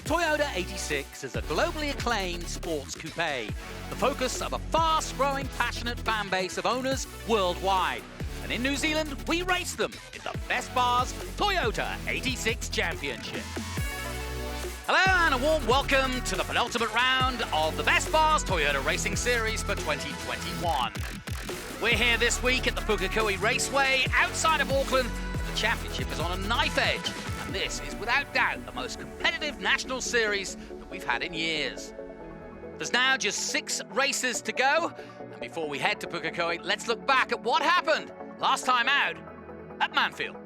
Toyota 86 is a globally acclaimed sports coupe, the focus of a fast-growing, passionate fan base of owners worldwide. And in New Zealand, we race them in the Best Bars Toyota 86 Championship. Hello and a warm welcome to the penultimate round of the Best Bars Toyota Racing Series for 2021. We're here this week at the Pukekohe Raceway outside of Auckland. The championship is on a knife edge. And this is without doubt the most competitive national series that we've had in years. There's now just 6 races to go, and before we head to Pukekohe, let's look back at what happened last time out at Mansfield.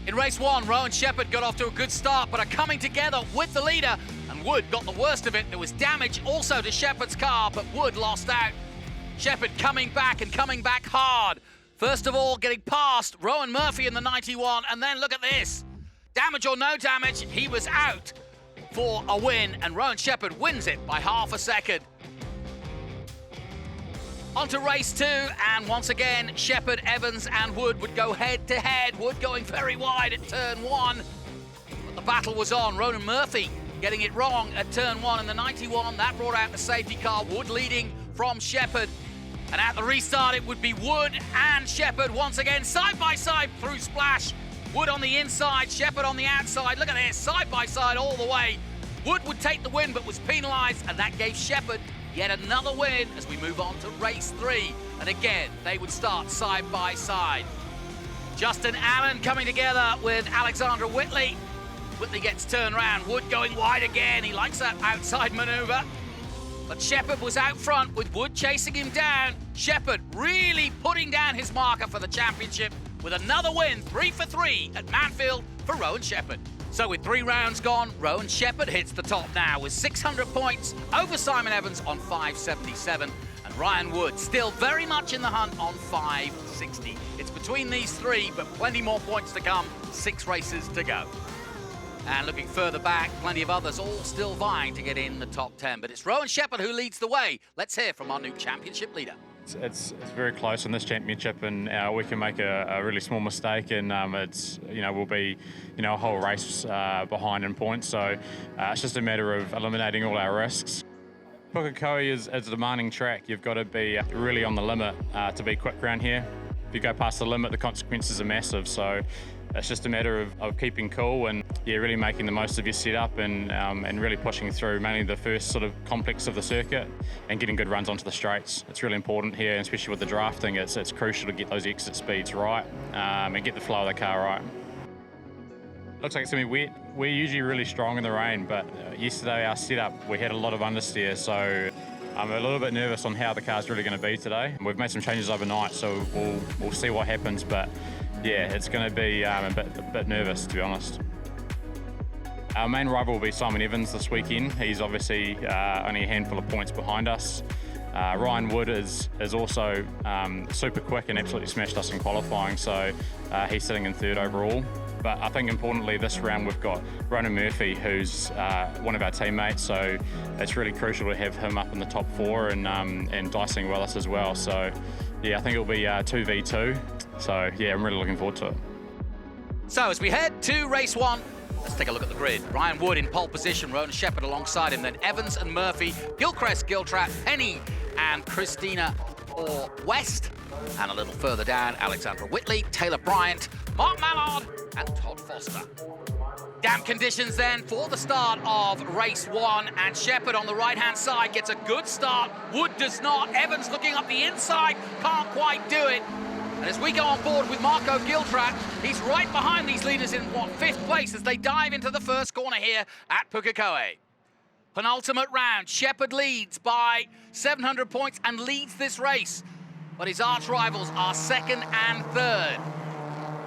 In race 1, Rowan Shepherd got off to a good start, but are coming together with the leader, and Wood got the worst of it. There was damage also to Shepherd's car, but Wood lost out. Shepherd coming back and coming back hard. First of all, getting past Rowan Murphy in the 91, and then look at this. Damage or no damage, he was out for a win, and Rowan Shepherd wins it by half a second. On to race 2, and once again, Shepherd, Evans, and Wood would go head-to-head. Wood going very wide at turn 1, but the battle was on. Rowan Murphy getting it wrong at turn 1 in the 91. That brought out the safety car. Wood leading from Shepherd. And at the restart, it would be Wood and Shepherd once again, side by side through Splash. Wood on the inside, Shepherd on the outside. Look at this, side by side all the way. Wood would take the win, but was penalised, and that gave Shepherd yet another win as we move on to race 3. And again, they would start side by side. Justin Allen coming together with Alexandra Whitley. Whitley gets turned round. Wood going wide again. He likes that outside manoeuvre. But Shepherd was out front with Wood chasing him down. Shepherd really putting down his marker for the championship with another win, 3 for 3 at Mansfield for Rowan Shepherd. So with 3 rounds gone, Rowan Shepherd hits the top now with 600 points over Simon Evans on 577. And Ryan Wood still very much in the hunt on 560. It's between these 3, but plenty more points to come, 6 races to go. And looking further back, plenty of others all still vying to get in the top 10. But it's Rowan Shepherd who leads the way. Let's hear from our new championship leader. It's very close in this championship, and we can make a really small mistake, and we'll be a whole race behind in points. So it's just a matter of eliminating all our risks. Pukekohe is a demanding track. You've got to be really on the limit to be quick around here. If you go past the limit, the consequences are massive. So it's just a matter of keeping cool and really making the most of your setup and really pushing through mainly the first sort of complex of the circuit and getting good runs onto the straights. It's really important here, especially with the drafting. It's crucial to get those exit speeds right and get the flow of the car right. Looks like it's going to be wet. We're usually really strong in the rain, but yesterday our setup, we had a lot of understeer, so I'm a little bit nervous on how the car's really going to be today. We've made some changes overnight, so we'll see what happens, but yeah, it's going to be a bit nervous, to be honest. Our main rival will be Simon Evans this weekend. He's obviously only a handful of points behind us. Ryan Wood is also super quick and absolutely smashed us in qualifying, so he's sitting in 3rd overall. But I think importantly this round we've got Rowan Murphy, who's one of our teammates, so it's really crucial to have him up in the top 4 and dicing with us as well. So yeah, I think it'll be 2v2. So yeah, I'm really looking forward to it. So as we head to race 1, let's take a look at the grid. Ryan Wood in pole position, Rowan Shepherd alongside him, then Evans and Murphy, Gilchrist, Giltrap, Penny and Christina or West. And a little further down, Alexandra Whitley, Taylor Bryant, Mark Mallard and Todd Foster. Damp conditions then for the start of race 1, and Shepherd on the right-hand side gets a good start. Wood does not. Evans looking up the inside, can't quite do it. And as we go on board with Marco Giltrap, he's right behind these leaders in, 5th place as they dive into the first corner here at Pukekohe. Penultimate round, Shepherd leads by 700 points and leads this race. But his arch rivals are 2nd and 3rd.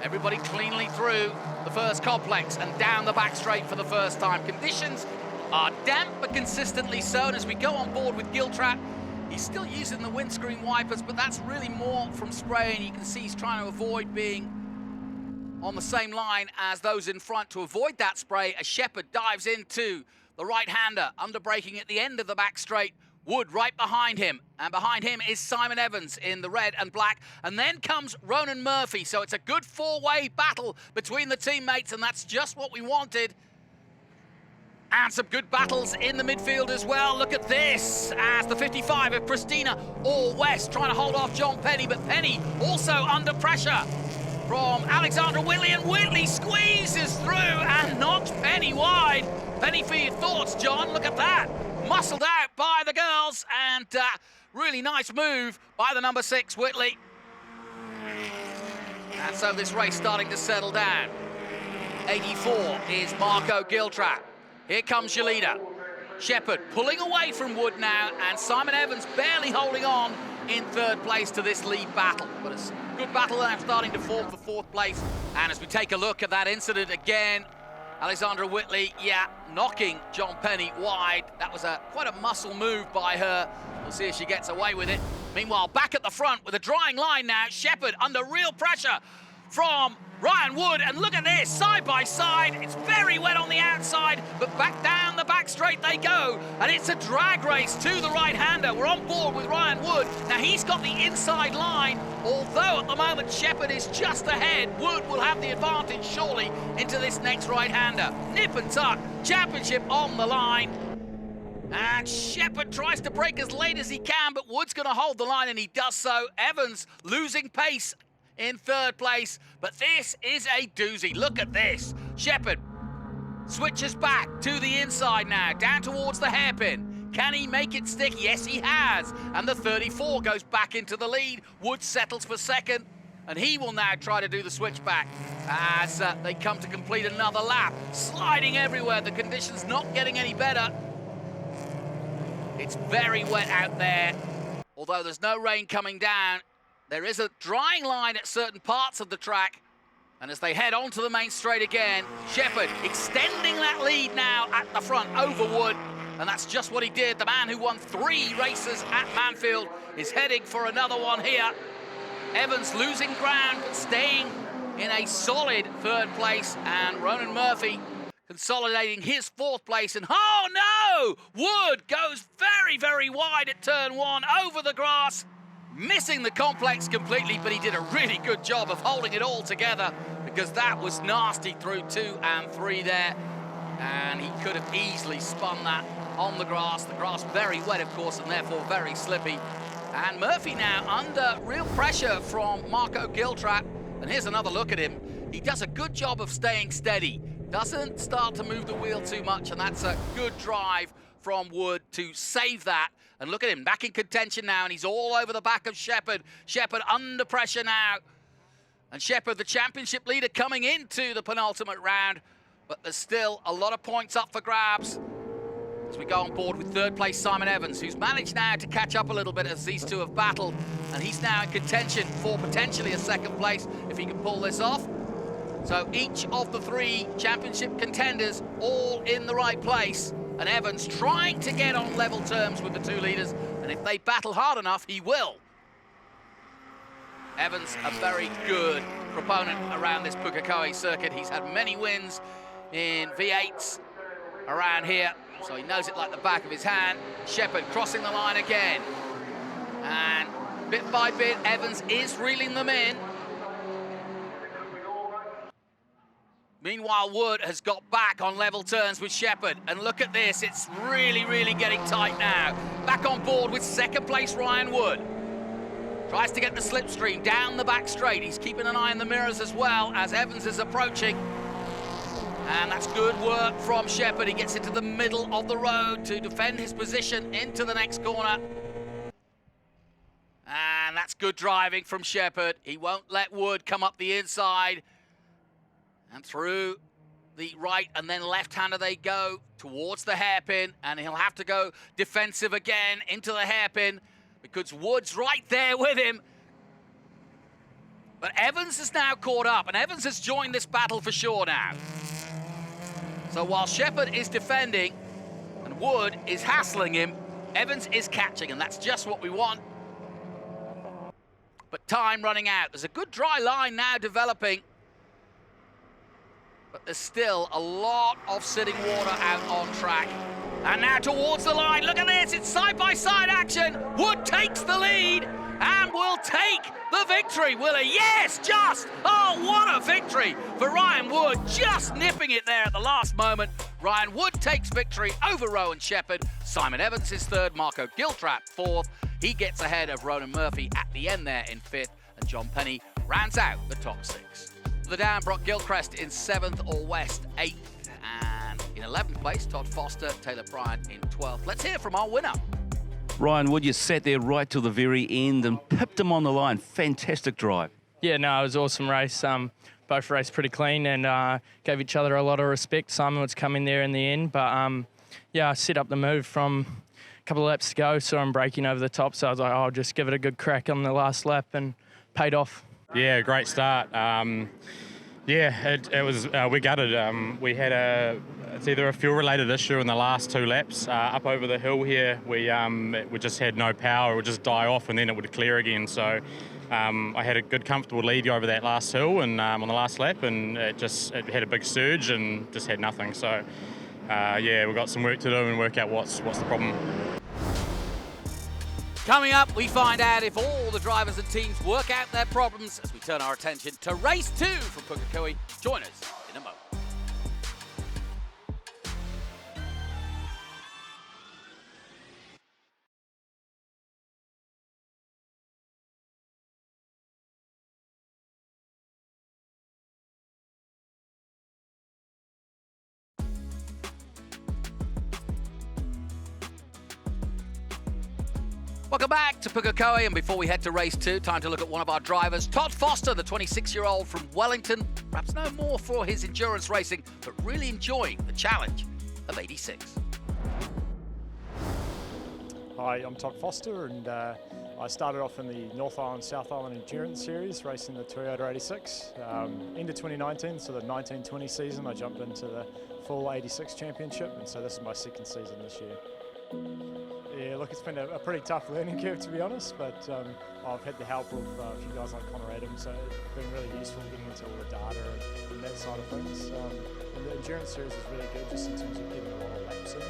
Everybody cleanly through the first complex and down the back straight for the first time. Conditions are damp but consistently so, and as we go on board with Giltrap, he's still using the windscreen wipers, but that's really more from spraying. You can see he's trying to avoid being on the same line as those in front to avoid that spray as Shepherd dives into the right-hander, under braking at the end of the back straight Wood right behind him, and behind him is Simon Evans in the red and black, and then comes Ronan Murphy. So it's a good four-way battle between the teammates, and that's just what we wanted. And some good battles in the midfield as well. Look at this, as the 55 of Christina All West trying to hold off John Penny, but Penny also under pressure from Alexandra Whitley, and Whitley squeezes through and knocks Penny wide. Penny, for your thoughts, John, look at that. Muscled out by the girls, and really nice move by the number 6, Whitley. And so this race starting to settle down. 84 is Marco Giltrap. Here comes your leader. Shepherd pulling away from Wood now, and Simon Evans barely holding on in third place to this lead battle. But it's a good battle now starting to form for fourth place. And as we take a look at that incident again, Alexandra Whitley, knocking John Penny wide. That was quite a muscle move by her. We'll see if she gets away with it. Meanwhile, back at the front with a drying line now, Shepherd under real pressure from Ryan Wood, and look at this, side by side. It's very wet on the outside, but back down the back straight they go, and it's a drag race to the right-hander. We're on board with Ryan Wood. Now he's got the inside line, although at the moment Shepherd is just ahead. Wood will have the advantage surely into this next right-hander. Nip and tuck, championship on the line. And Shepherd tries to break as late as he can, but Wood's going to hold the line, and he does so. Evans losing pace in third place, but this is a doozy. Look at this. Shepherd switches back to the inside now, down towards the hairpin. Can he make it stick? Yes, he has. And the 34 goes back into the lead. Wood settles for second, and he will now try to do the switchback as they come to complete another lap. Sliding everywhere. The conditions not getting any better. It's very wet out there. Although there's no rain coming down, there is a drying line at certain parts of the track. And as they head onto the main straight again, Shepherd extending that lead now at the front over Wood. And that's just what he did. The man who won 3 races at Manfield is heading for another one here. Evans losing ground, but staying in a solid third place. And Ronan Murphy consolidating his fourth place. And oh no! Wood goes very, very wide at turn 1 over the grass. Missing the complex completely, but he did a really good job of holding it all together, because that was nasty through 2 and 3 there. And he could have easily spun that on the grass. The grass very wet, of course, and therefore very slippy. And Murphy now under real pressure from Marco Giltrap. And here's another look at him. He does a good job of staying steady. Doesn't start to move the wheel too much, and that's a good drive from Wood to save that. And look at him, back in contention now, and he's all over the back of Shepherd. Shepherd under pressure now. And Shepherd, the championship leader, coming into the penultimate round. But there's still a lot of points up for grabs as we go on board with third place Simon Evans, who's managed now to catch up a little bit as these two have battled. And he's now in contention for potentially a second place if he can pull this off. So each of the 3 championship contenders all in the right place. And Evans trying to get on level terms with the 2 leaders. And if they battle hard enough, he will. Evans, a very good proponent around this Pukekohe circuit. He's had many wins in V8s around here, so he knows it like the back of his hand. Shepherd crossing the line again. And bit by bit, Evans is reeling them in. Meanwhile, Wood has got back on level terms with Shepherd. And look at this, it's really, really getting tight now. Back on board with second place Ryan Wood. Tries to get the slipstream down the back straight. He's keeping an eye on the mirrors as well as Evans is approaching. And that's good work from Shepherd. He gets into the middle of the road to defend his position into the next corner. And that's good driving from Shepherd. He won't let Wood come up the inside. And through the right and then left-hander they go towards the hairpin, and he'll have to go defensive again into the hairpin because Wood's right there with him. But Evans is now caught up, and Evans has joined this battle for sure now. So while Shepherd is defending and Wood is hassling him, Evans is catching, and that's just what we want. But time running out. There's a good dry line now developing. But there's still a lot of sitting water out on track. And now towards the line. Look at this. It's side-by-side action. Wood takes the lead and will take the victory, will he? Yes, just. Oh, what a victory for Ryan Wood. Just nipping it there at the last moment. Ryan Wood takes victory over Rowan Shepherd. Simon Evans is third. Marco Giltrap fourth. He gets ahead of Ronan Murphy at the end there in fifth. And John Penny rounds out the top six. The down, Brock Gilchrist in seventh, or West eighth. And in 11th place, Todd Foster, Taylor Bryant in 12th. Let's hear from our winner. Ryan Wood, you sat there right till the very end and pipped him on the line. Fantastic drive. Yeah, no, it was an awesome race. Both raced pretty clean and gave each other a lot of respect. Simon was coming there in the end, but yeah, I set up the move from a couple of laps to go, saw him braking over the top, so I was like, I'll just give it a good crack on the last lap, and paid off. Yeah, great start. Yeah, it was. We gutted. We had it's either a fuel-related issue in the last two laps up over the hill here. We just had no power. It would just die off, and then it would clear again. So I had a good, comfortable lead over that last hill and on the last lap, and it had a big surge and just had nothing. So yeah, we've got some work to do and work out what's the problem. Coming up, we find out if all the drivers and teams work out their problems as we turn our attention to race 2 from Pukekohe. Join us in a moment. Welcome back to Pukekohe, and before we head to race 2, time to look at one of our drivers, Todd Foster, the 26-year-old from Wellington. Perhaps no more for his endurance racing, but really enjoying the challenge of 86. Hi, I'm Todd Foster, and I started off in the North Island, South Island Endurance Series, racing the Toyota 86. Into 2019, so the 1920 season, I jumped into the full 86 championship, and so this is my second season this year. Yeah, look, it's been a pretty tough learning curve, to be honest, but I've had the help of a few guys like Connor Adams, so it's been really useful getting into all the data and that side of things. And the endurance series is really good just in terms of getting a lot of laps in.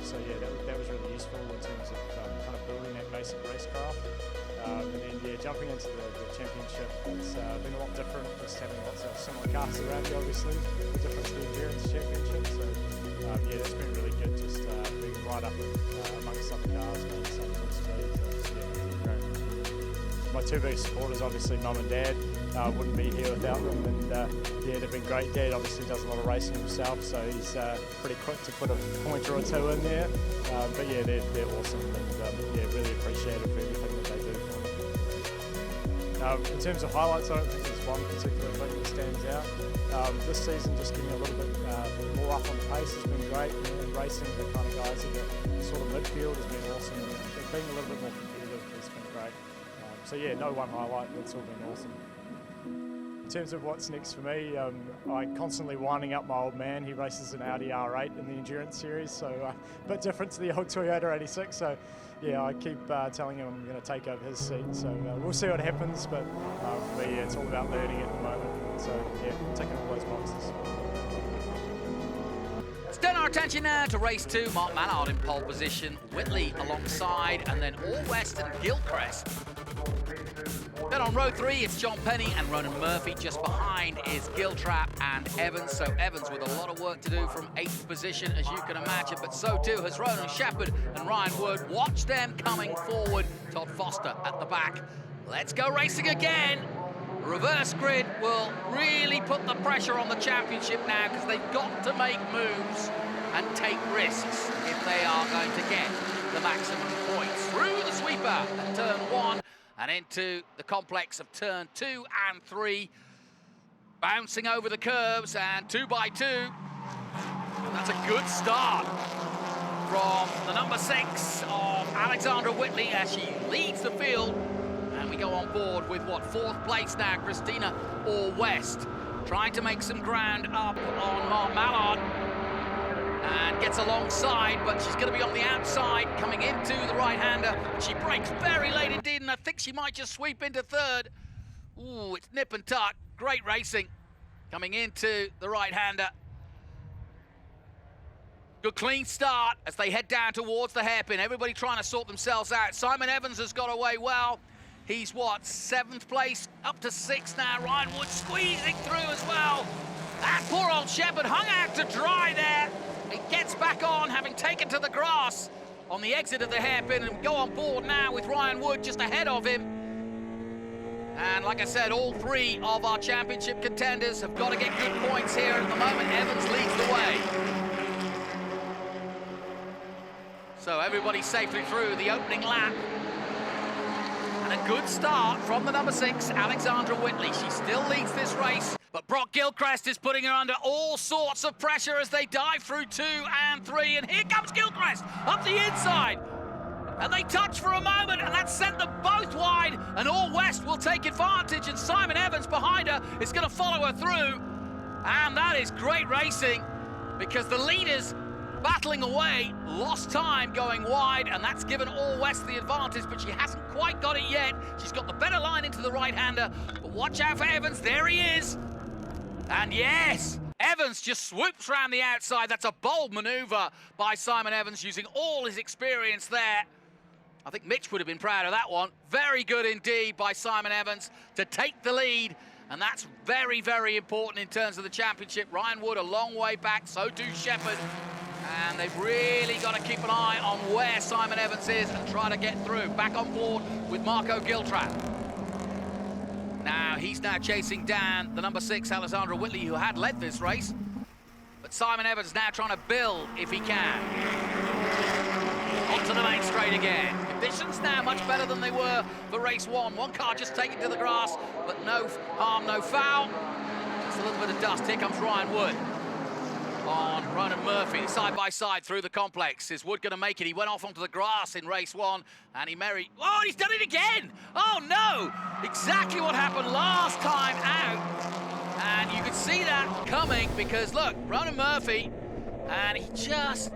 So yeah, that was really useful in terms of kind of building that basic racecraft. And then yeah, jumping into the championship, it's been a lot different, just having lots of similar cars around you, obviously, the difference to the endurance championship. So yeah, that's been really good, just being right up amongst other cars and the same sort of speed. So yeah, it's been great. My two biggest supporters, obviously Mum and Dad, wouldn't be here without them, and yeah, they've been great. Dad obviously does a lot of racing himself, so he's pretty quick to put a pointer or two in there. But yeah, they're awesome, and yeah, really appreciative for everything that they do for me. In terms of highlights, I don't think there's one particular thing that stands out. This season, just getting a little bit more up on the pace has been great, and racing the kind of guys in the sort of midfield has been awesome, and being a little bit more competitive has been great. So yeah, no one highlight, but it's all been awesome. In terms of what's next for me, I'm constantly winding up my old man. He races an Audi R8 in the Endurance Series, so a bit different to the old Toyota 86. So yeah, I keep telling him I'm going to take over his seat. So we'll see what happens, but for me, yeah, it's all about learning at the moment. So yeah, ticking all those boxes. Let's turn our attention now to race 2. Mark Mallard in pole position, Whitley alongside, and then All West and Gilchrist. Then on row 3, it's John Penny and Ronan Murphy. Just behind is Giltrap and Evans. So Evans with a lot of work to do from 8th position, as you can imagine. But so too has Ronan Shepherd and Ryan Wood. Watch them coming forward. Todd Foster at the back. Let's go racing again. Reverse grid will really put the pressure on the championship now, because they've got to make moves and take risks if they are going to get the maximum points. Through the sweeper at turn 1. And into the complex of turn 2 and 3. Bouncing over the curves, and 2 by 2. That's a good start from the number 6 of Alexandra Whitley as she leads the field. And we go on board with, what, 4th place now, Christina All West. Trying to make some ground up on Mark Mallard. And gets alongside, but she's going to be on the outside, coming into the right-hander. She brakes very late indeed, and I think she might just sweep into 3rd. Ooh, it's nip and tuck. Great racing coming into the right-hander. Good clean start as they head down towards the hairpin. Everybody trying to sort themselves out. Simon Evans has got away well. He's what, 7th place, up to 6th now. Ryan Wood squeezing through as well. That poor old Shepherd hung out to dry there. He gets back on, having taken to the grass on the exit of the hairpin, and go on board now with Ryan Wood just ahead of him. And like I said, all 3 of our championship contenders have got to get good points here. At the moment, Evans leads the way. So everybody safely through the opening lap. And a good start from the number 6, Alexandra Whitley. She still leads this race, but Brock Gilchrist is putting her under all sorts of pressure as they dive through 2 and 3. And here comes Gilchrist up the inside. And they touch for a moment, and that sent them both wide. And All West will take advantage, and Simon Evans behind her is going to follow her through. And that is great racing, because the leaders battling away lost time going wide, and that's given All West the advantage, but she hasn't quite got it yet. She's got the better line into the right-hander, but watch out for Evans. There he is. And yes, Evans just swoops around the outside. That's a bold maneuver by Simon Evans, using all his experience there. I think Mitch would have been proud of that one. Very good indeed by Simon Evans to take the lead, and that's very, very important in terms of the championship. Ryan Wood a long way back, so too Shepherd. And they've really got to keep an eye on where Simon Evans is and try to get through. Back on board with Marco Giltrap. Now, he's now chasing down the number 6, Alexandra Whitley, who had led this race. But Simon Evans now trying to build if he can. Onto the main straight again. Conditions now much better than they were for race 1. One car just taken to the grass, but no harm, no foul. Just a little bit of dust. Here comes Ryan Wood on Ronan Murphy, side by side through the complex. Is Wood going to make it? He went off onto the grass in race 1, and oh, he's done it again! Oh no! Exactly what happened last time out, and you could see that coming, because look, Ronan Murphy, and he just,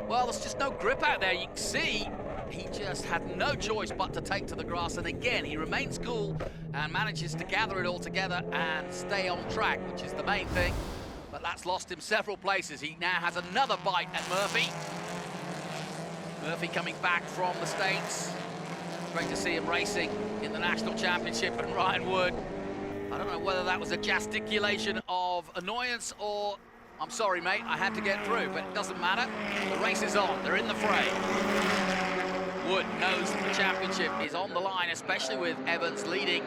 well, there's just no grip out there. You can see he just had no choice but to take to the grass, and again, he remains cool and manages to gather it all together and stay on track, which is the main thing. But that's lost him several places. He now has another bite at Murphy. Murphy coming back from the States. Great to see him racing in the National Championship. And Ryan Wood, I don't know whether that was a gesticulation of annoyance or, I'm sorry, mate, I had to get through, but it doesn't matter. The race is on. They're in the fray. Wood knows that the championship is on the line, especially with Evans leading.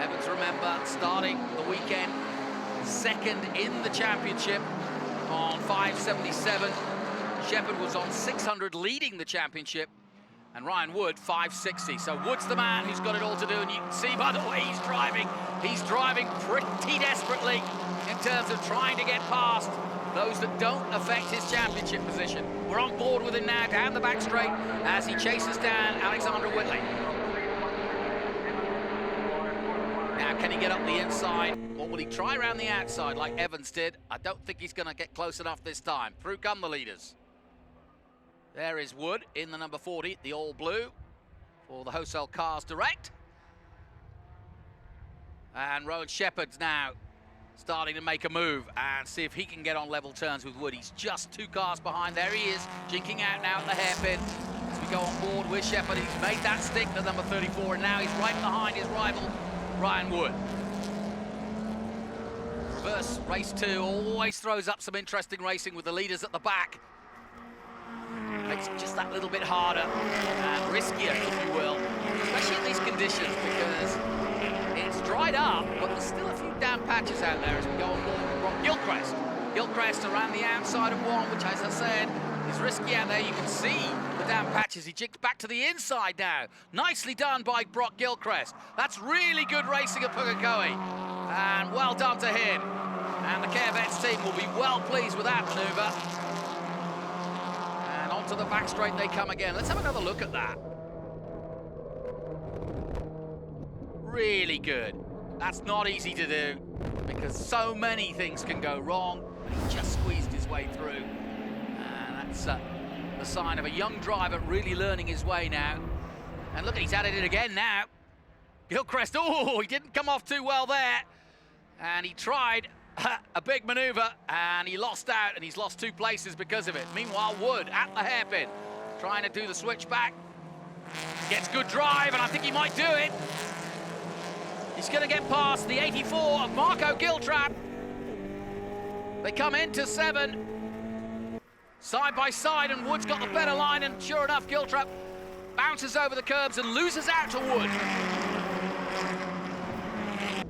Evans, remember, starting the weekend 2nd in the championship on 577. Shepherd was on 600 leading the championship, and Ryan Wood 560. So Wood's the man who's got it all to do, and you can see by the way he's driving pretty desperately in terms of trying to get past those that don't affect his championship position. We're on board with him now down the back straight as he chases down Alexandra Whitley. Now, can he get up the inside, or will he try around the outside like Evans did? I don't think he's going to get close enough this time. Through come the leaders. There is Wood in the number 40, the all blue, for the Wholesale Cars Direct. And Rowan Shepherd's now starting to make a move and see if he can get on level terms with Wood. He's just 2 cars behind. There he is, jinking out now at the hairpin. As we go on board with Shepherd, he's made that stick to number 34, and now he's right behind his rival, Ryan Wood. Reverse race 2 always throws up some interesting racing with the leaders at the back. Makes it just that little bit harder and riskier, if you will, especially in these conditions, because it's dried up, but there's still a few damp patches out there as we go on board from Gilchrist. Gilchrist around the outside of 1, which, as I said, is risky out there. You can see the damp patches. He jigged back to the inside now. Nicely done by Brock Gilchrist. That's really good racing at Pukekohe, and well done to him. And the Care-Vets team will be well pleased with that manoeuvre. And onto the back straight they come again. Let's have another look at that. Really good. That's not easy to do, because so many things can go wrong. He just squeezed his way through. That's the sign of a young driver really learning his way now. And look, he's added it again now. Gilchrist, oh, he didn't come off too well there. And he tried a big manoeuvre, and he lost out, and he's lost 2 places because of it. Meanwhile, Wood at the hairpin, trying to do the switchback. Gets good drive, and I think he might do it. He's going to get past the 84 of Marco Giltrap. They come into 7, side by side, and Wood's got the better line, and sure enough, Giltrap bounces over the curbs and loses out to Wood.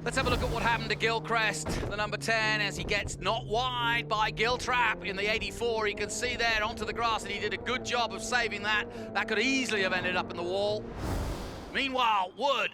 Let's have a look at what happened to Gilchrist, the number 10, as he gets not wide by Giltrap in the 84. You can see there onto the grass, and he did a good job of saving that. That could easily have ended up in the wall. Meanwhile, Wood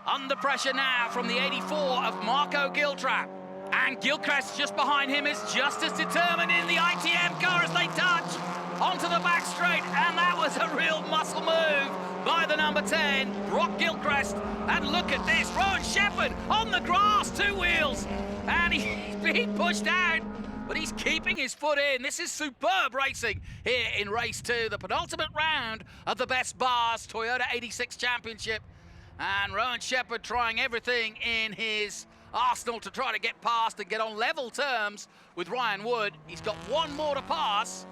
under pressure now from the 84 of Marco Giltrap. And Gilchrist just behind him is just as determined in the ITM car as they touch onto the back straight. And that was a real muscle move by the number 10, Brock Gilchrist. And look at this, Rowan Shepherd on the grass, 2 wheels. And he's being pushed out, but he's keeping his foot in. This is superb racing here in race 2, the penultimate round of the Best Bars Toyota 86 Championship. And Rowan Shepherd trying everything in his arsenal to try to get past and get on level terms with Ryan Wood. He's got 1 more to pass,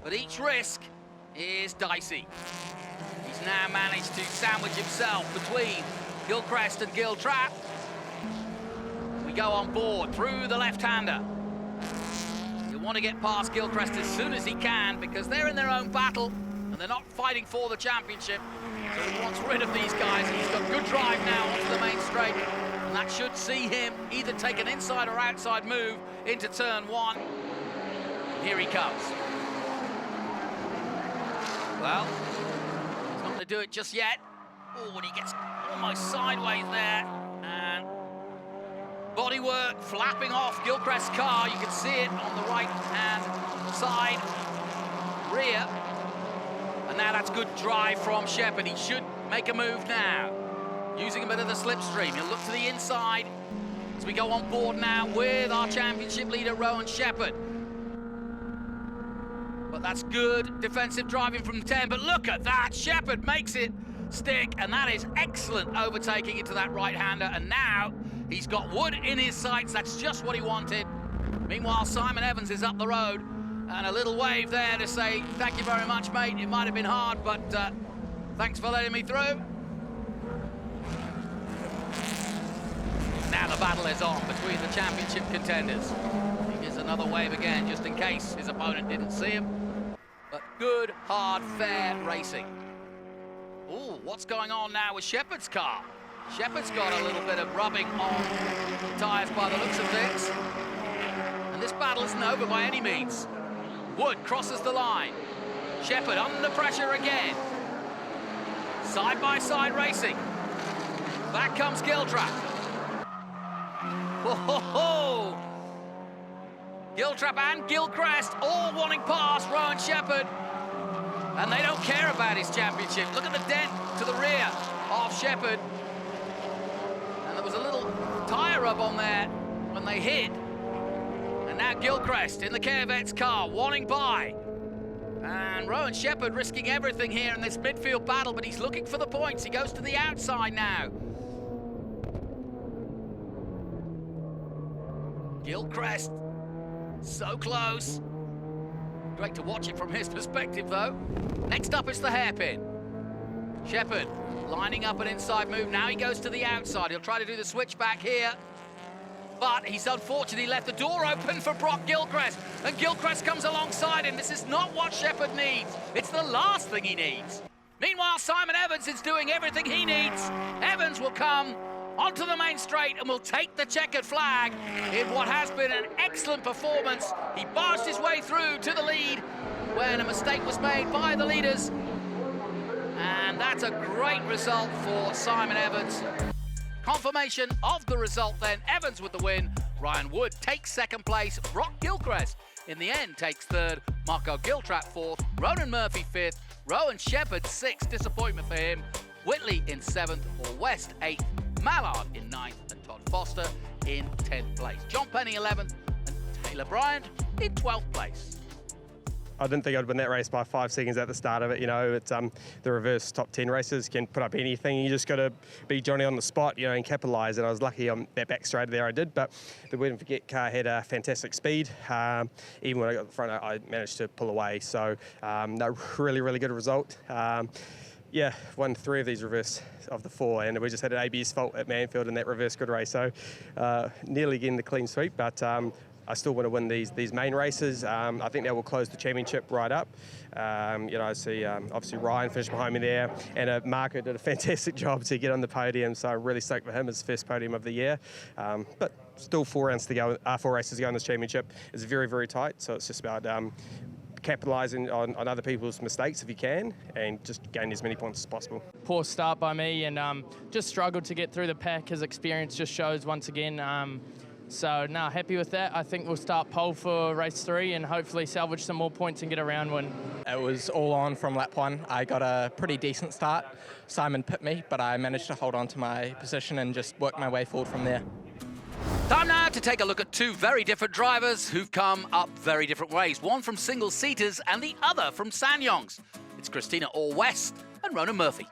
but each risk is dicey. He's now managed to sandwich himself between Gilchrist and Giltrap. We go on board through the left-hander. He'll want to get past Gilchrist as soon as he can, because they're in their own battle and they're not fighting for the championship. So he wants rid of these guys. He's got good drive now onto the main straight, and that should see him either take an inside or outside move into turn 1. Here he comes. Well, he's not going to do it just yet. Oh, and he gets almost sideways there, and bodywork flapping off Gilchrist's car. You can see it on the right-hand side rear. And now that's good drive from Shepherd. He should make a move now, using a bit of the slipstream. He'll look to the inside as we go on board now with our championship leader, Rowan Shepherd. But that's good defensive driving from 10. But look at that, Shepherd makes it stick, and that is excellent overtaking into that right-hander. And now he's got Wood in his sights. That's just what he wanted. Meanwhile, Simon Evans is up the road. And a little wave there to say, thank you very much, mate. It might have been hard, but thanks for letting me through. Now the battle is on between the championship contenders. He gives another wave again, just in case his opponent didn't see him. But good, hard, fair racing. Ooh, what's going on now with Shepherd's car? Shepherd's got a little bit of rubbing on the tyres by the looks of things. And this battle isn't over by any means. Wood crosses the line. Shepherd under pressure again. Side-by-side racing. Back comes Giltrap. Ho-ho-ho! Giltrap and Gilchrist all wanting past Rowan Shepherd. And they don't care about his championship. Look at the dent to the rear of Shepherd. And there was a little tyre rub on there when they hit. And now Gilchrist in the Corvette's car, wanting by. And Rowan Shepherd risking everything here in this midfield battle, but he's looking for the points. He goes to the outside now. Gilchrist, so close. Great to watch it from his perspective, though. Next up is the hairpin. Shepherd lining up an inside move. Now he goes to the outside. He'll try to do the switchback here. But he's unfortunately left the door open for Brock Gilchrist. And Gilchrist comes alongside him. This is not what Shepherd needs. It's the last thing he needs. Meanwhile, Simon Evans is doing everything he needs. Evans will come onto the main straight and will take the checkered flag in what has been an excellent performance. He barged his way through to the lead when a mistake was made by the leaders. And that's a great result for Simon Evans. Confirmation of the result then, Evans with the win. Ryan Wood takes second place. Brock Gilchrist in the end takes third. Marco Giltrap fourth. Ronan Murphy fifth. Rowan Shepherd sixth. Disappointment for him. Whitley in seventh. Or West eighth. Mallard in ninth. And Todd Foster in 10th place. John Penny 11th. And Taylor Bryant in 12th place. I didn't think I'd win that race by 5 seconds at the start of it. You know, it's the reverse top 10 races can put up anything. You just got to be Johnny on the spot, you know, and capitalise. And I was lucky on that back straight there I did. But the Win Forget car had a fantastic speed. Even when I got the front, I managed to pull away. So no, really good result. Yeah, won 3 of these reverse of the 4, and we just had an ABS fault at Manfield in that reverse good race. So nearly getting the clean sweep, but I still want to win these main races. I think that will close the championship right up. You know, I see obviously Ryan finished behind me there, and Marco did a fantastic job to get on the podium. So I'm really stoked for him, his first podium of the year. But still 4 rounds to go, 4 races to go in this championship. It's very tight. So it's just about capitalising on other people's mistakes if you can, and just gain as many points as possible. Poor start by me, and just struggled to get through the pack. His experience just shows once again. So no, happy with that. I think we'll start pole for race 3 and hopefully salvage some more points and get a round win. It was all on from lap 1. I got a pretty decent start. Simon pit me, but I managed to hold on to my position and just work my way forward from there. Time now to take a look at 2 very different drivers who've come up very different ways. One from single-seaters and the other from Sanyongs. It's Christina All-West and Ronan Murphy.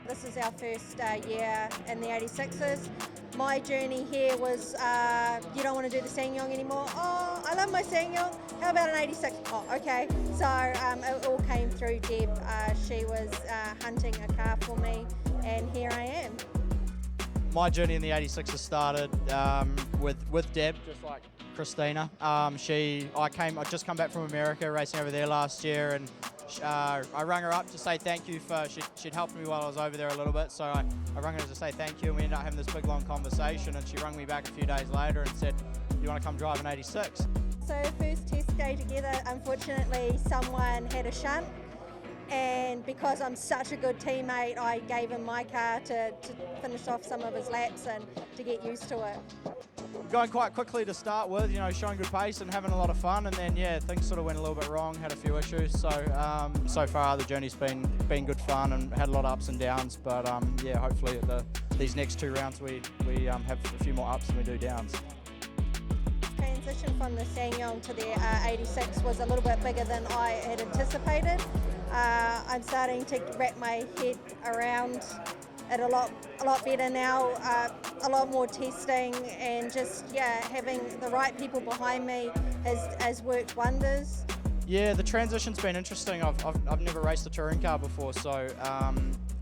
This is our first year in the 86s. My journey here was, you don't want to do the Sanyong anymore. Oh, I love my Sanyong. How about an 86? Oh, okay. So it all came through Deb. She was hunting a car for me, and here I am. My journey in the 86 started with Deb, just like Christina. I just come back from America, racing over there last year, and I rang her up to say thank you for, she'd helped me while I was over there a little bit, so I rang her to say thank you, and we ended up having this big long conversation, and she rang me back a few days later and said, do you want to come drive an 86? So first test day together, unfortunately someone had a shunt, and because I'm such a good teammate, I gave him my car to finish off some of his laps and to get used to it. Going quite quickly to start with, you know, showing good pace and having a lot of fun, and then yeah, things sort of went a little bit wrong, had a few issues. So so far the journey's been good fun and had a lot of ups and downs. But yeah, hopefully these next 2 rounds we have a few more ups than we do downs. Transition from the Sanyong to the 86 was a little bit bigger than I had anticipated. I'm starting to wrap my head around it a lot better now. A lot more testing, and just having the right people behind me has worked wonders. Yeah, the transition's been interesting. I've never raced a touring car before, so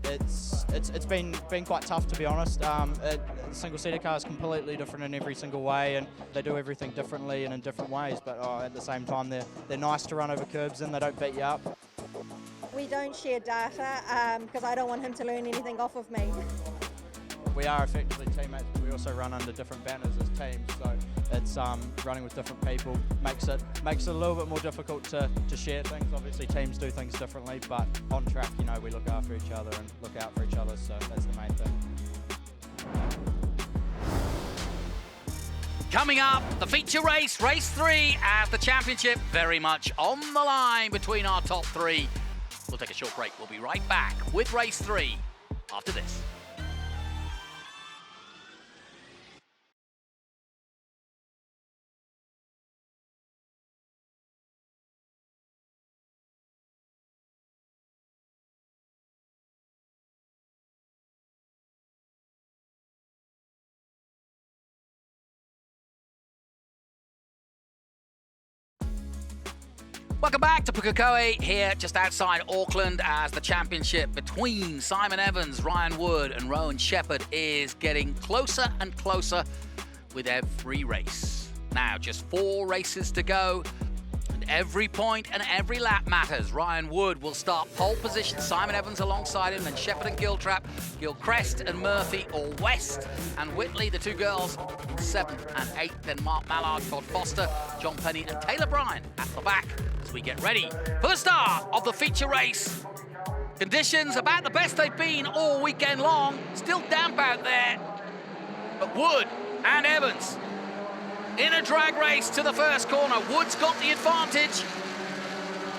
it's been quite tough, to be honest. The single-seater car is completely different in every single way, and they do everything differently and in different ways. But at the same time, they're nice to run over curbs and they don't beat you up. We don't share data because I don't want him to learn anything off of me. We are effectively teammates, but we also run under different banners as teams, so it's running with different people makes it a little bit more difficult to share things. Obviously teams do things differently, but on track, you know, we look after each other and look out for each other, so that's the main thing. Coming up, the feature race, race 3, as the championship very much on the line between our top 3. We'll take a short break. We'll be right back with race 3 after this. Welcome back to Pukekohe, here just outside Auckland, as the championship between Simon Evans, Ryan Wood and Rowan Shepherd is getting closer and closer with every race. Now just 4 races to go, and every point and every lap matters. Ryan Wood will start pole position, Simon Evans alongside him, and Shepherd and Giltrap, Gilchrist and Murphy all west, and Whitley, the 2 girls, in 7th and 8th, then Mark Mallard, Todd Foster, John Penny and Taylor Bryan at the back as we get ready for the start of the feature race. Conditions about the best they've been all weekend long, still damp out there, but Wood and Evans in a drag race to the first corner. Wood's got the advantage,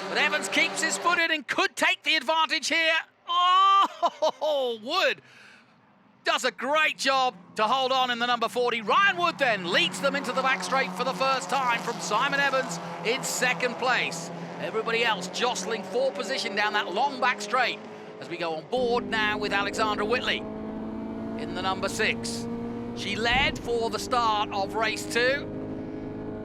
but Evans keeps his foot in and could take the advantage here. Oh, Wood does a great job to hold on in the number 40. Ryan Wood then leads them into the back straight for the first time from Simon Evans in 2nd place. Everybody else jostling for position down that long back straight as we go on board now with Alexandra Whitley in the number 6. She led for the start of race 2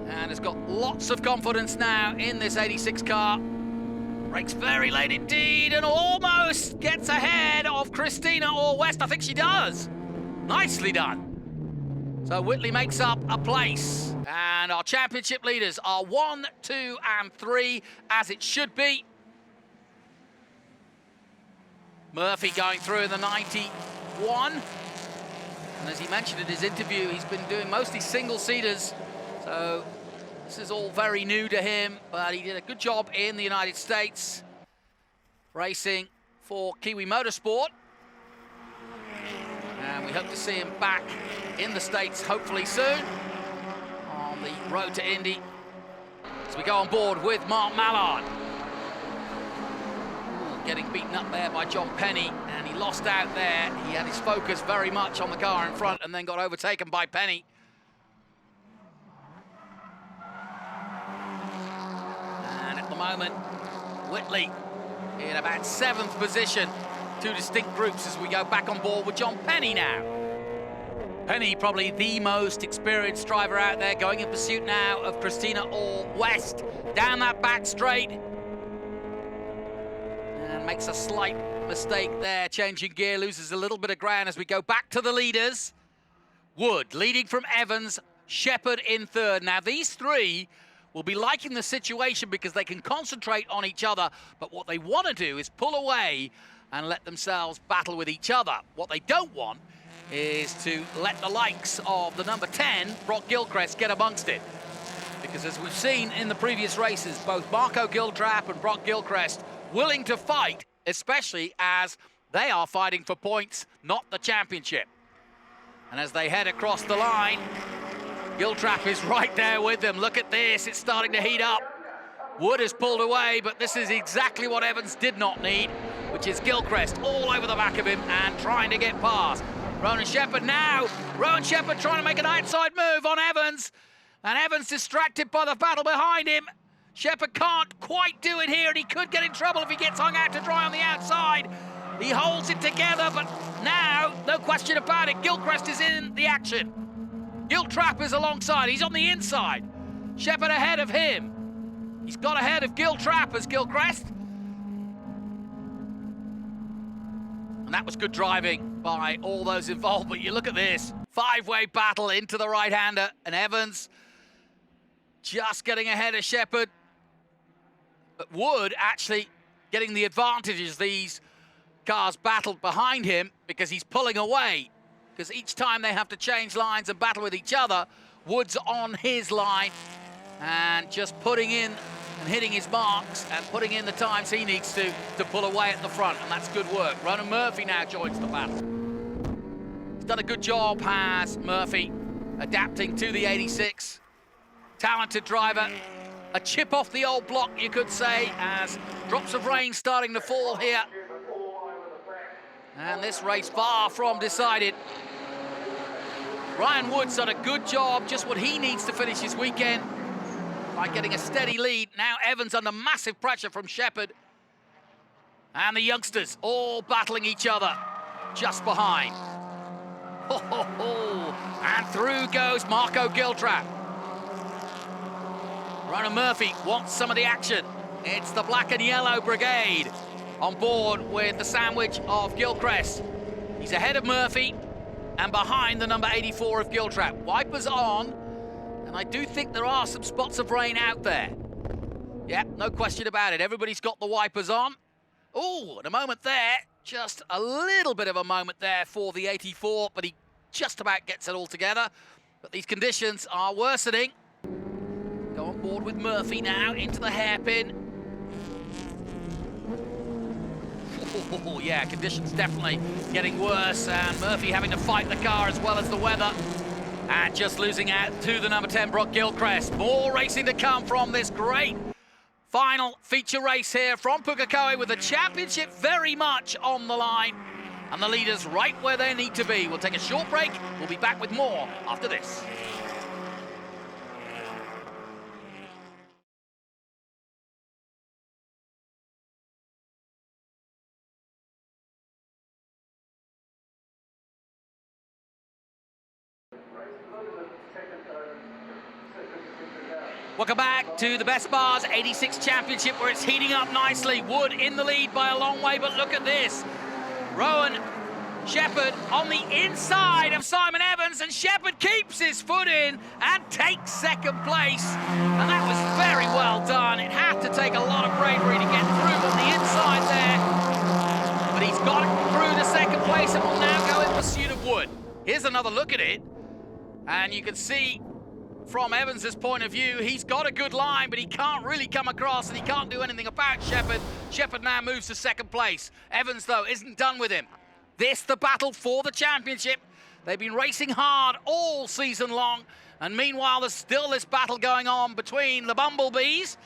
and has got lots of confidence now in this 86 car. Brakes very late indeed and almost gets ahead of Christina or West. I think she does. Nicely done. So Whitley makes up a place. And our championship leaders are 1, 2 and 3 as it should be. Murphy going through in the 91. And as he mentioned in his interview, he's been doing mostly single-seaters. So this is all very new to him, but he did a good job in the United States, racing for Kiwi Motorsport. And we hope to see him back in the States hopefully soon on the road to Indy as we go on board with Mark Mallard. Getting beaten up there by John Penny, and he lost out there. He had his focus very much on the car in front and then got overtaken by Penny. And at the moment, Whitley in about 7th position. 2 distinct groups as we go back on board with John Penny now. Penny, probably the most experienced driver out there, going in pursuit now of Christina Orr West. Down that back straight. And makes a slight mistake there, changing gear, loses a little bit of ground as we go back to the leaders. Wood leading from Evans, Shepherd in 3rd. Now these 3 will be liking the situation because they can concentrate on each other, but what they want to do is pull away and let themselves battle with each other. What they don't want is to let the likes of the number 10, Brock Gilchrist, get amongst it. Because as we've seen in the previous races, both Marco Giltrap and Brock Gilchrist willing to fight, especially as they are fighting for points, not the championship. And as they head across the line, Giltrap is right there with them. Look at this, it's starting to heat up. Wood has pulled away, but this is exactly what Evans did not need, which is Gilchrist all over the back of him and trying to get past. Rowan Shepherd now. Rowan Shepherd trying to make an outside move on Evans. And Evans distracted by the battle behind him. Shepherd can't quite do it here, and he could get in trouble if he gets hung out to dry on the outside. He holds it together, but now, no question about it, Gilchrist is in the action. Giltrap is alongside. He's on the inside. Shepherd ahead of him. He's got ahead of Giltrap as Gilchrist. And that was good driving by all those involved, but you look at this. 5-way battle into the right-hander, and Evans just getting ahead of Shepherd. But Wood actually getting the advantage as these cars battled behind him because he's pulling away. Because each time they have to change lines and battle with each other, Wood's on his line and just putting in and hitting his marks and putting in the times he needs to pull away at the front, and that's good work. Ronan Murphy now joins the battle. He's done a good job, has Murphy, adapting to the 86. Talented driver. A chip off the old block, you could say, as drops of rain starting to fall here. And this race far from decided. Ryan Wood's done a good job, just what he needs to finish his weekend by getting a steady lead. Now Evans under massive pressure from Shepherd. And the youngsters all battling each other just behind. Ho, ho, ho. And through goes Marco Giltrap. Ronan Murphy wants some of the action. It's the black and yellow brigade on board with the sandwich of Gilchrist. He's ahead of Murphy and behind the number 84 of Giltrap. Wipers on, and I do think there are some spots of rain out there. Yeah, no question about it. Everybody's got the wipers on. Oh, and a moment there, just a little bit of a moment there for the 84, but he just about gets it all together. But these conditions are worsening. Go on board with Murphy now into the hairpin. Oh, yeah, conditions definitely getting worse, and Murphy having to fight the car as well as the weather. And just losing out to the number 10, Brock Gilchrist. More racing to come from this great final feature race here from Pukekohe, with the championship very much on the line and the leaders right where they need to be. We'll take a short break. We'll be back with more after this. Welcome back to the Best Bars 86 Championship, where it's heating up nicely. Wood in the lead by a long way, but look at this. Rowan Shepherd on the inside of Simon Evans, and Shepherd keeps his foot in and takes second place. And that was very well done. It had to take a lot of bravery to get through on the inside there. But he's got it through to second place and will now go in pursuit of Wood. Here's another look at it. And you can see from Evans's point of view, he's got a good line, but he can't really come across and he can't do anything about Shepherd. Shepherd now moves to second place. Evans, though, isn't done with him. This, the battle for the championship. They've been racing hard all season long, and meanwhile, there's still this battle going on between the Bumblebees,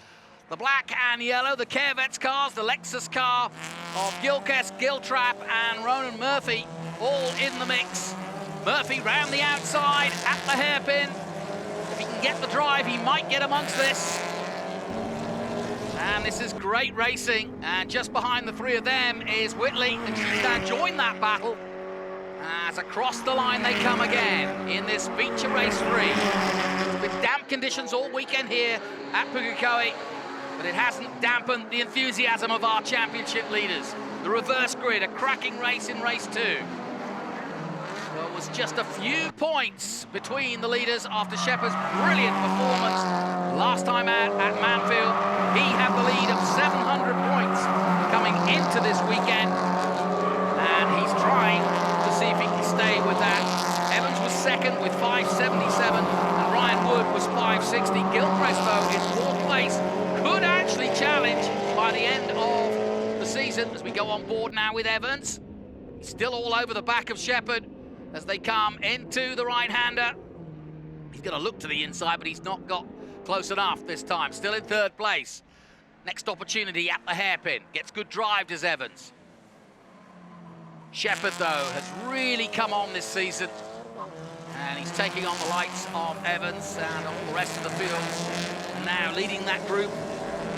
the black and yellow, the Carevets cars, the Lexus car of Gilchrist, Giltrap, and Ronan Murphy, all in the mix. Murphy round the outside at the hairpin. If he can get the drive, he might get amongst this. And this is great racing. And just behind the three of them is Whitley, and she's now joined that battle. As across the line they come again in this feature race 3. It's been damp conditions all weekend here at Pukekohe, but it hasn't dampened the enthusiasm of our championship leaders. The reverse grid, a cracking race in race 2. Well, it was just a few points between the leaders after Shepherd's brilliant performance last time out at Manfield. He had the lead of 700 points coming into this weekend, and he's trying to see if he can stay with that. Evans was second with 577, and Ryan Wood was 560. Gilchrist, though, in 4th place, could actually challenge by the end of the season as we go on board now with Evans. He's still all over the back of Shepherd as they come into the right-hander. He's going to look to the inside, but he's not got close enough this time. Still in 3rd place. Next opportunity at the hairpin. Gets good drive, does Evans. Shepherd, though, has really come on this season. And he's taking on the likes of Evans and all the rest of the field. And now leading that group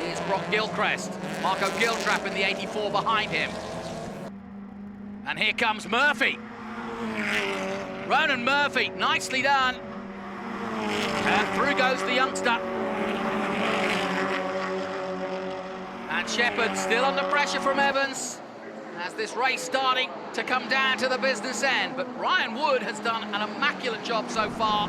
is Brock Gilchrist. Marco Giltrap in the 84 behind him. And here comes Murphy. Ronan Murphy, nicely done. And through goes the youngster. And Shepherd still under pressure from Evans as this race starting to come down to the business end. But Ryan Wood has done an immaculate job so far.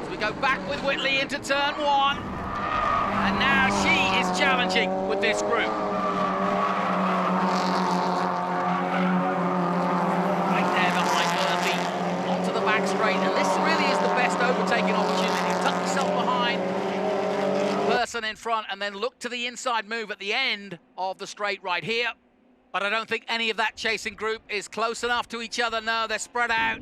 As we go back with Whitley into turn 1. And now she is challenging with this group. Straight, and this really is the best overtaking opportunity. Tuck yourself behind the person in front and then look to the inside move at the end of the straight right here. But I don't think any of that chasing group is close enough to each other. No, they're spread out.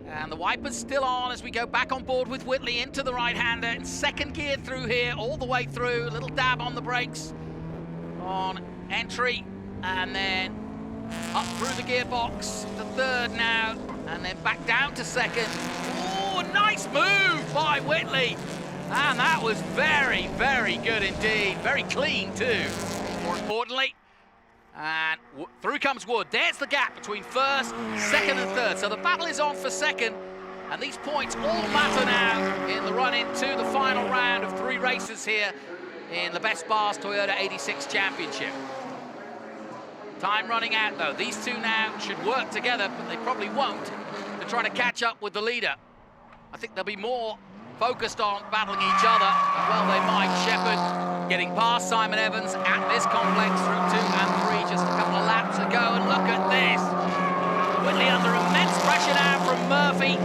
And the wiper's still on as we go back on board with Whitley into the right-hander in 2nd gear through here, all the way through. A little dab on the brakes on entry, and then up through the gearbox to 3rd now. And then back down to 2nd. Oh, nice move by Whitley. And that was very, very good indeed. Very clean, too, more importantly. And through comes Wood. There's the gap between 1st, 2nd, and 3rd. So the battle is on for 2nd. And these points all matter now in the run into the final round of 3 races here in the Best Bars Toyota 86 Championship. Time running out, though. These two now should work together, but they probably won't, to try to catch up with the leader. I think they'll be more focused on battling each other. Well, they might. Shepherd getting past Simon Evans at this complex through 2 and 3, just a couple of laps ago. And look at this. Whitley under immense pressure now from Murphy.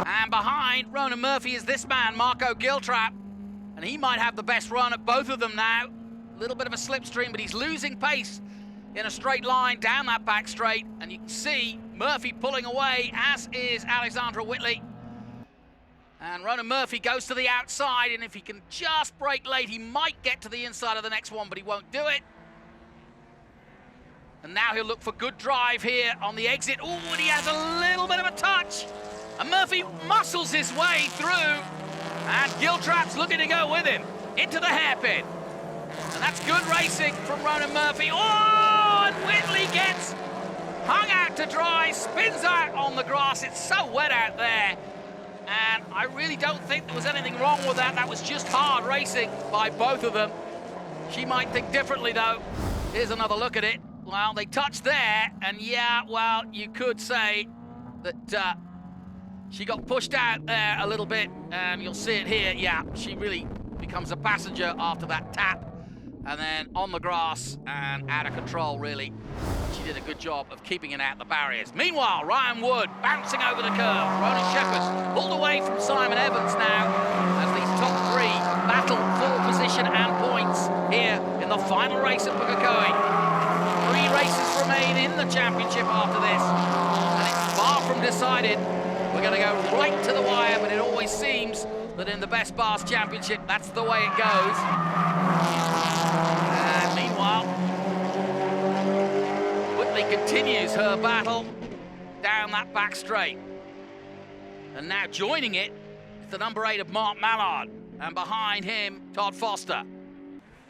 And behind Ronan Murphy is this man, Marco Giltrap. And he might have the best run at both of them now. A little bit of a slipstream, but he's losing pace in a straight line down that back straight. And you can see Murphy pulling away, as is Alexandra Whitley. And Ronan Murphy goes to the outside, and if he can just brake late, he might get to the inside of the next one, but he won't do it. And now he'll look for good drive here on the exit. Oh, and he has a little bit of a touch. And Murphy muscles his way through. And Giltrap's looking to go with him into the hairpin. And that's good racing from Ronan Murphy. Oh, and Whitley gets hung out to dry, spins out on the grass. It's so wet out there. And I really don't think there was anything wrong with that. That was just hard racing by both of them. She might think differently, though. Here's another look at it. Well, they touched there, and yeah, well, you could say that she got pushed out there a little bit, and you'll see it here. Yeah, she really becomes a passenger after that tap, and then on the grass and out of control, really. She did a good job of keeping it out the barriers. Meanwhile, Ryan Wood bouncing over the curve. Ronan Shepherd pulled away from Simon Evans now as these top three battle for position and points here in the final race at Pukekohe. 3 races remain in the championship after this, and it's far from decided. We're going to go right to the wire, but it always seems that in the Best Bars Championship, that's the way it goes. And meanwhile, Whitley continues her battle down that back straight. And now joining it is the number 8 of Mark Mallard, and behind him, Todd Foster.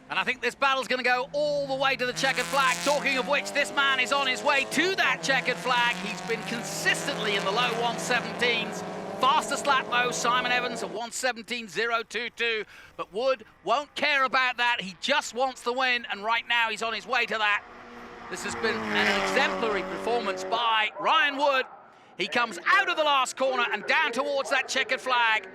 And I think this battle's going to go all the way to the checkered flag. Talking of which, this man is on his way to that checkered flag. He's been consistently in the low 117s. Fastest lap, though, Simon Evans at 117.022. But Wood won't care about that. He just wants the win, and right now he's on his way to that. This has been an exemplary performance by Ryan Wood. He comes out of the last corner and down towards that checkered flag.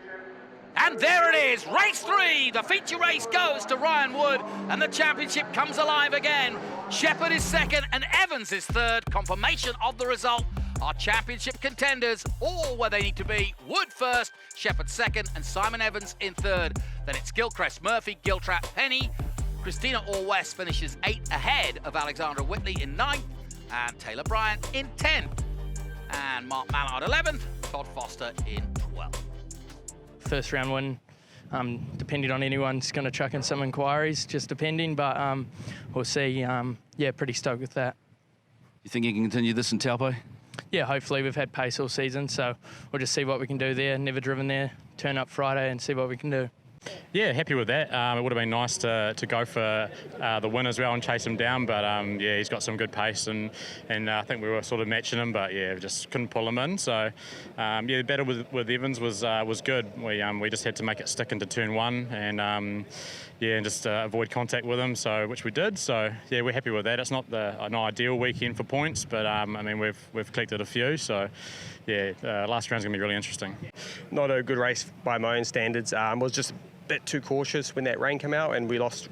And there it is, race 3. The feature race goes to Ryan Wood, and the championship comes alive again. Shepherd is second, and Evans is third. Confirmation of the result. Our championship contenders, all where they need to be. Wood first, Shepherd second, and Simon Evans in third. Then it's Gilchrist, Murphy, Giltrap, Penny. Christina Orr-West finishes 8th ahead of Alexandra Whitley in 9th, and Taylor Bryant in 10th. And Mark Mallard 11th, Todd Foster in 12th. First round win, depending on anyone's going to chuck in some inquiries, just depending, but we'll see. Yeah, pretty stoked with that. You think you can continue this in Taupo? Yeah, hopefully. We've had pace all season, so we'll just see what we can do there. Never driven there, turn up Friday and see what we can do. Yeah, happy with that. It would have been nice to go for the win as well and chase him down, but yeah, he's got some good pace, and I think we were sort of matching him, but yeah, just couldn't pull him in. So yeah, the battle with Evans was good. We just had to make it stick into turn 1, and yeah, and just avoid contact with him, so which we did. So yeah, we're happy with that. It's not an ideal weekend for points, but I mean we've collected a few, so yeah, last round's gonna be really interesting. Not a good race by my own standards. Was just bit too cautious when that rain came out, and we lost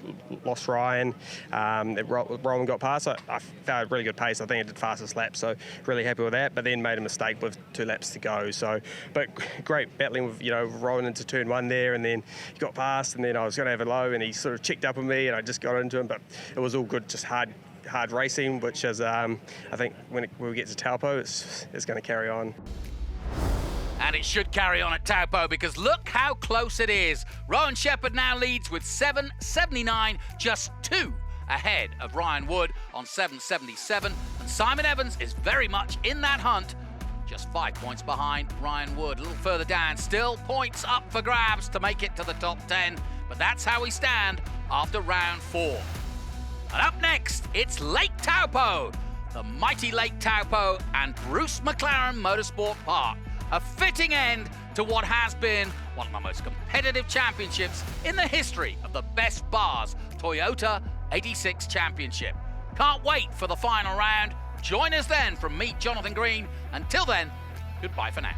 Ryan. Rowan got past. I found really good pace. I think I did fastest lap, so really happy with that. But then made a mistake with 2 laps to go. So, but great battling with Rowan into turn 1 there, and then he got past, and then I was going to have a low, and he sort of checked up on me, and I just got into him. But it was all good, just hard racing, which is I think when we get to Taupo, it's going to carry on. And it should carry on at Taupo, because look how close it is. Rowan Shepherd now leads with 7.79, just 2 ahead of Ryan Wood on 7.77. And Simon Evans is very much in that hunt, just 5 points behind Ryan Wood. A little further down, still points up for grabs to make it to the top 10. But that's how we stand after round 4. And up next, it's Lake Taupo, the mighty Lake Taupo and Bruce McLaren Motorsport Park. A fitting end to what has been one of the most competitive championships in the history of the Best Bars Toyota 86 Championship. Can't wait for the final round. Join us then from me, Jonathan Green. Until then, goodbye for now.